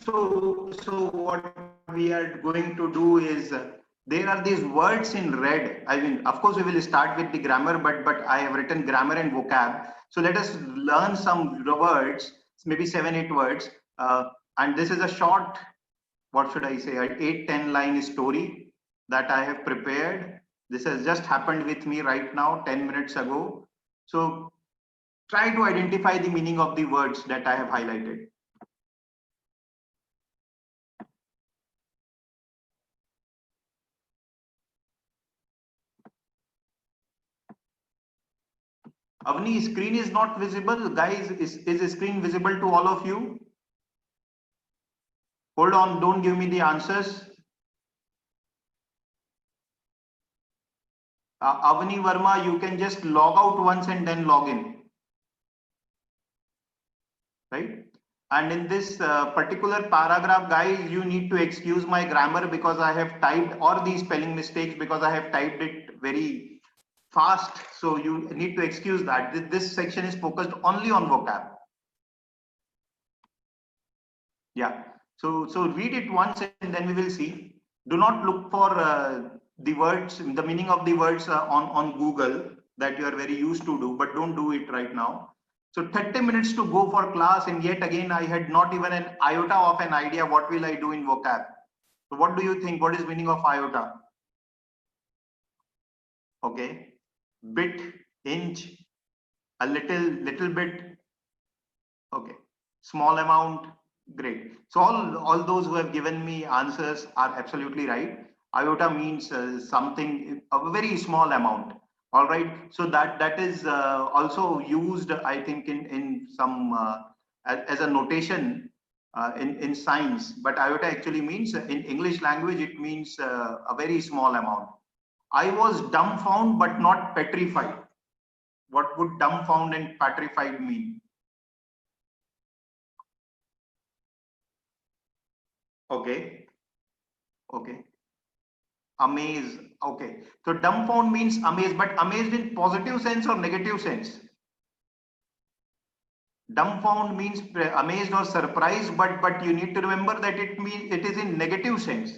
So what we are going to do is there are these words in red. I mean, of course, we will start with the grammar, but I have written grammar and vocab. So let us learn some words, maybe 7-8 words. And this is a short, what should I say, an 8-10 line story that I have prepared. This has just happened with me right now, 10 minutes ago. So try to identify the meaning of the words that I have highlighted. Avni, screen is not visible. Guys, is screen visible to all of you? Hold on, don't give me the answers. Avni Verma, you can just log out once and then log in. Right? And in this particular paragraph, guys, you need to excuse my grammar because I have typed, or the spelling mistakes because I have typed it very fast. So you need to excuse that. This section is focused only on vocab. Yeah. So read it once and then we will see. Do not look for the words, the meaning of the words on Google that you are very used to do, but don't do it right now. So 30 minutes to go for class, and yet again I had not even an iota of an idea what will I do in vocab. So what do you think? What is meaning of iota? Okay, bit, inch, a little bit. Okay, small amount. Great. So all those who have given me answers are absolutely right. Iota means something, a very small amount. All right. So that is also used, I think, in some as a notation in science. But iota actually means in English language it means a very small amount. I was dumbfounded but not petrified. What would dumbfounded and petrified mean? Okay. Okay. Amaze. Okay. So dumbfound means amazed, but amazed in positive sense or negative sense? Dumbfound means amazed or surprised, but you need to remember that it is in negative sense.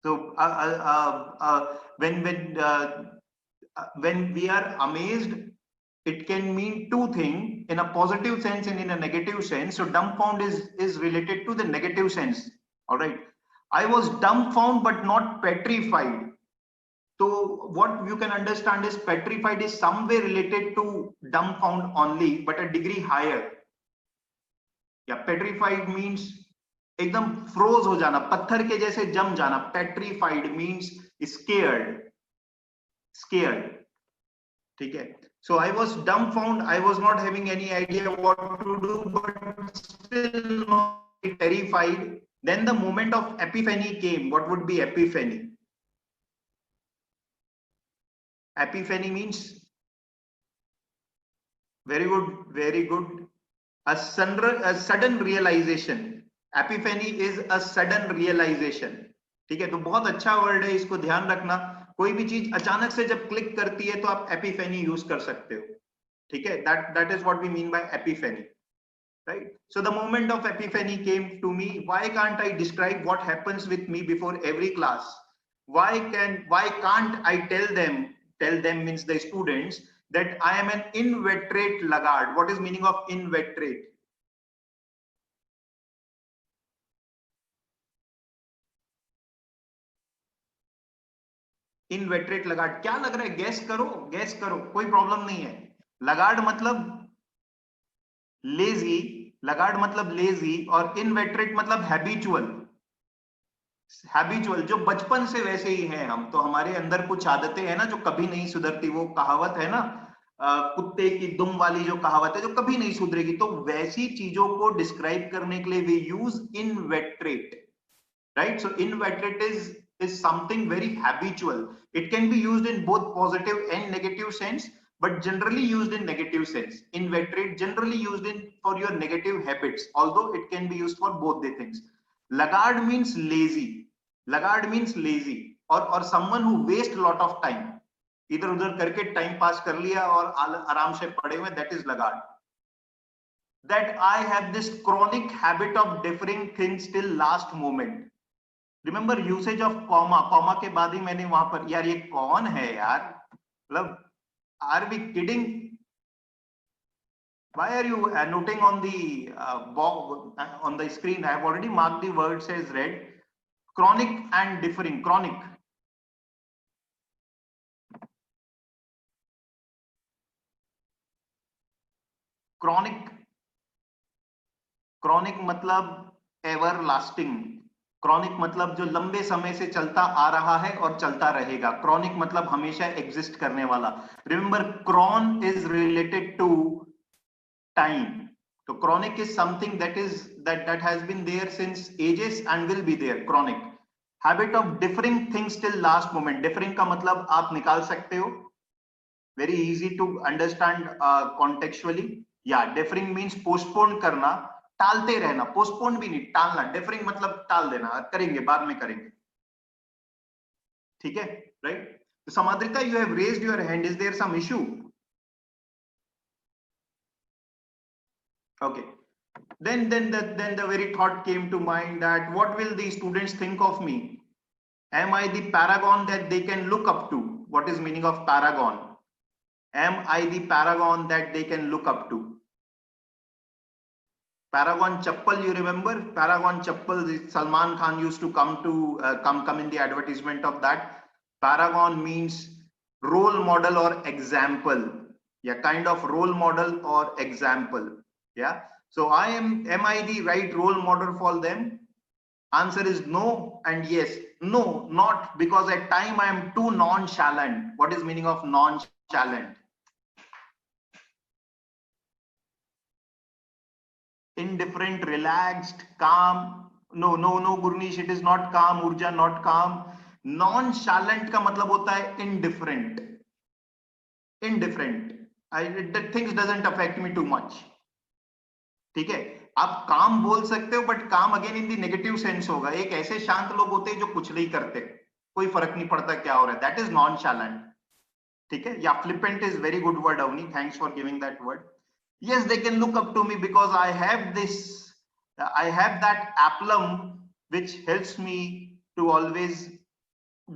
So when we are amazed, it can mean two things, in a positive sense and in a negative sense. So dumbfound is related to the negative sense. All right. I was dumbfound but not petrified. So what you can understand is petrified is somewhere related to dumbfound only, but a degree higher. Yeah, petrified means एकदम froze हो जाना, पत्थर के जैसे जम जाना. Petrified means scared. ठीक है. So I was dumbfound. I was not having any idea what to do, but still not terrified. Then the moment of epiphany came. What would be epiphany? Epiphany means very good. A sudden realization. Epiphany is a sudden realization. ठीक है, तो बहुत अच्छा word है, इसको ध्यान रखना. कोई भी चीज अचानक से जब क्लिक करती है तो आप एपिफेनी यूज कर सकते हो. ठीक है, that is what we mean by epiphany, right? So the moment of epiphany came to me. Why can't I describe what happens with me before every class? Why can't I tell them means the students, that I am an inveterate laggard? What is meaning of inveterate? Inveterate Lagarde क्या लग रहा है? Gas करो, कोई problem नहीं है. Lagarde मतलब lazy, और इनवेटरेट मतलब हैबिचुअल, जो बचपन से वैसे ही हैं हम. तो हमारे अंदर कुछ आदतें हैं ना जो कभी नहीं सुधरती. वो कहावत है ना, कुत्ते की दुम वाली जो कहावत है, जो कभी नहीं सुधरेगी. तो वैसी चीजों को डिस्क्राइब करने के लिए we use inveterate, right? So inveterate is something very habitual. It can be used in both positive and negative sense, but generally used in negative sense. Inveterate generally used for your negative habits, although it can be used for both the things. Laggard means lazy, or someone who waste a lot of time. इधर उधर करके time pass कर लिया और आराम से पड़े हुए, that is laggard. that I have this chronic habit of deferring things till last moment. Remember usage of comma के बाद ही मैंने वहां पर, यार ये कौन है यार, मतलब are we kidding? Why are you noting on the on the screen? I have already marked the words as red. Chronic and differing. Chronic. Chronic. Chronic मतलब everlasting. क्रॉनिक मतलब जो लंबे समय से चलता आ रहा है और चलता रहेगा. क्रॉनिक मतलब हमेशा एग्जिस्ट करने वाला. Remember chron is related to time. So chronic is something that has been there since ages and will be there. Chronic habit of differing things till last moment. Differing का मतलब आप निकाल सकते हो. Very easy to understand contextually. Yeah, differing means postpone करना, टालते रहना. Postpone भी नहीं, टालना. Differing मतलब टाल देना, करेंगे बाद में करेंगे. ठीक है, right? So Samadrika, you have raised your hand. Is there some issue? Okay. Then the very thought came to mind that what will the students think of me? Am I the paragon that they can look up to? What is meaning of paragon? Am I the paragon that they can look up to? Paragon chappal, you remember? Paragon chappal, Salman Khan used to come in the advertisement of that. Paragon means role model or example. Yeah, kind of role model or example. Yeah. So am I the right role model for them? Answer is no and yes. No, not, because at time I am too nonchalant. What is meaning of nonchalant? Indifferent, relaxed, calm. No, Gurnish, it is not calm. Urja, not calm. Nonchalant का मतलब होता है indifferent. Indifferent. That things doesn't affect me too much. ठीक है, आप काम बोल सकते हो बट काम again in the negative sense होगा. एक ऐसे शांत लोग होते हैं जो कुछ नहीं करते, कोई फर्क नहीं पड़ता क्या हो रहा है. That is nonchalant. ठीक है, या flippant is very good word. Avni, thanks for giving that word. Yes, they can look up to me because I have that aplomb which helps me to always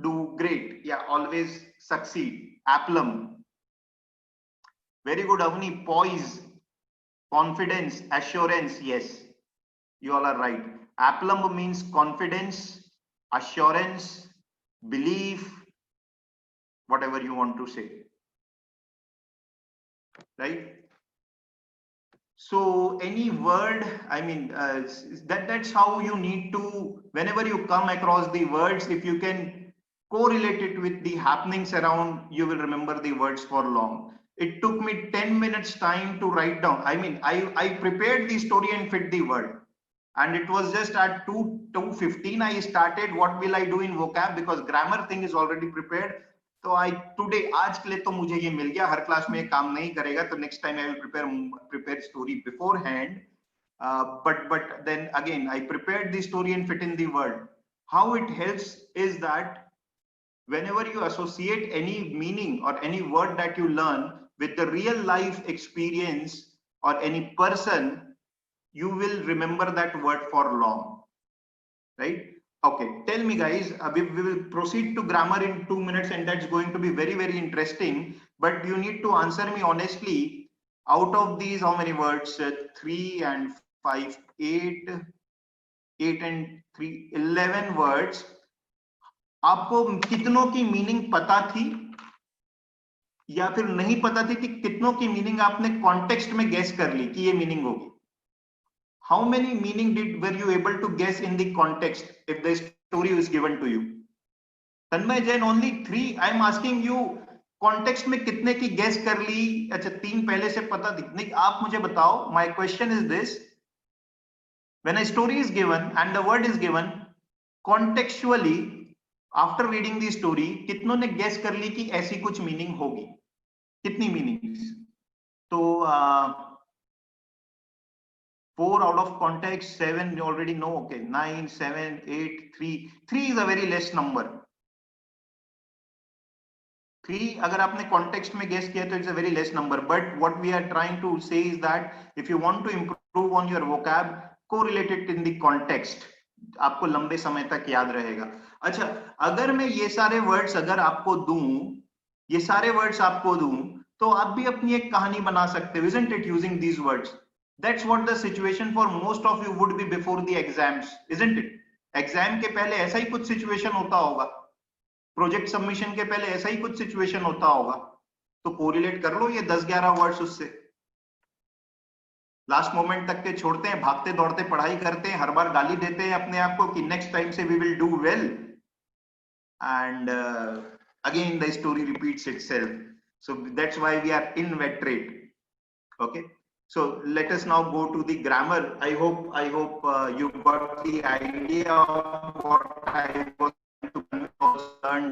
do great. Yeah, always succeed. Aplomb. Very good, Avni. Poise, confidence, assurance. Yes, you all are right. Aplomb means confidence, assurance, belief, whatever you want to say. Right? So any word, I mean, that's how you need to, whenever you come across the words, if you can correlate it with the happenings around, you will remember the words for long. It took me 10 minutes time to write down. I mean, I prepared the story and fit the word. And it was just at 2:15 I started. What will I do in vocab? Because grammar thing is already prepared. तो today, आज के लिए तो मुझे ये मिल गया. हर class में काम नहीं करेगा, तो next time I will prepare story before hand. But then again I prepared the story and fit in the word. How it helps is that whenever you associate any meaning or any word that you learn with the real life experience or any person, you will remember that word for long, right? Okay, tell me guys, we will proceed to grammar in 2 minutes, and that's going to be very, very interesting. But you need to answer me honestly. Out of these, how many words? 3 and 5, 8, 8 and 3, 11 words. आपको कितनों की meaning पता थी या फिर नहीं पता थी? कि कितनों की मीनिंग आपने कॉन्टेक्स्ट में गेस कर ली कि ये मीनिंग होगी? How many meaning were you able to guess in the context if the story is given to you? Tanmay Jain, only 3. I am asking you, context में कितने की guess कर ली? अच्छा, 3 पहले से पता थी. नहीं, आप मुझे बताओ. My question is this: when a story is given and the word is given, contextually, after reading the story, कितनों ने guess कर ली कि ऐसी कुछ meaning होगी? कितनी meanings? तो 4 out of context, 7 you already know. Okay, 9, 7, 8, 3. 3 is a very less number. 3 अगर आपने कॉन्टेक्स्ट में गेस किया तो it's a very less number, but what we are trying to say is that if you want to improve on your vocab, correlated in the context, आपको लंबे समय तक याद रहेगा। अच्छा, अगर मैं ये सारे वर्ड्स अगर आपको दूं, ये सारे वर्ड्स आपको दूं, तो आप भी अपनी एक कहानी बना सकते हो, isn't it, using these words? That's what the situation for most of you would be before the exams, isn't it? Exam के पहले ऐसा ही कुछ सिचुएशन होता होगा, प्रोजेक्ट सबमिशन के पहले ऐसा ही कुछ सिचुएशन होता होगा, तो कोरिलेट कर लो ये 10-11 वर्ड्स उससे। लास्ट मोमेंट तक के छोड़ते हैं, भागते दौड़ते पढ़ाई करते हैं, हर बार गाली देते हैं अपने आप को कि नेक्स्ट टाइम से we will do well, and again the story repeats itself. So that's why we are inveterate. Okay, so let us now go to the grammar. I hope you got the idea of what I was trying to learn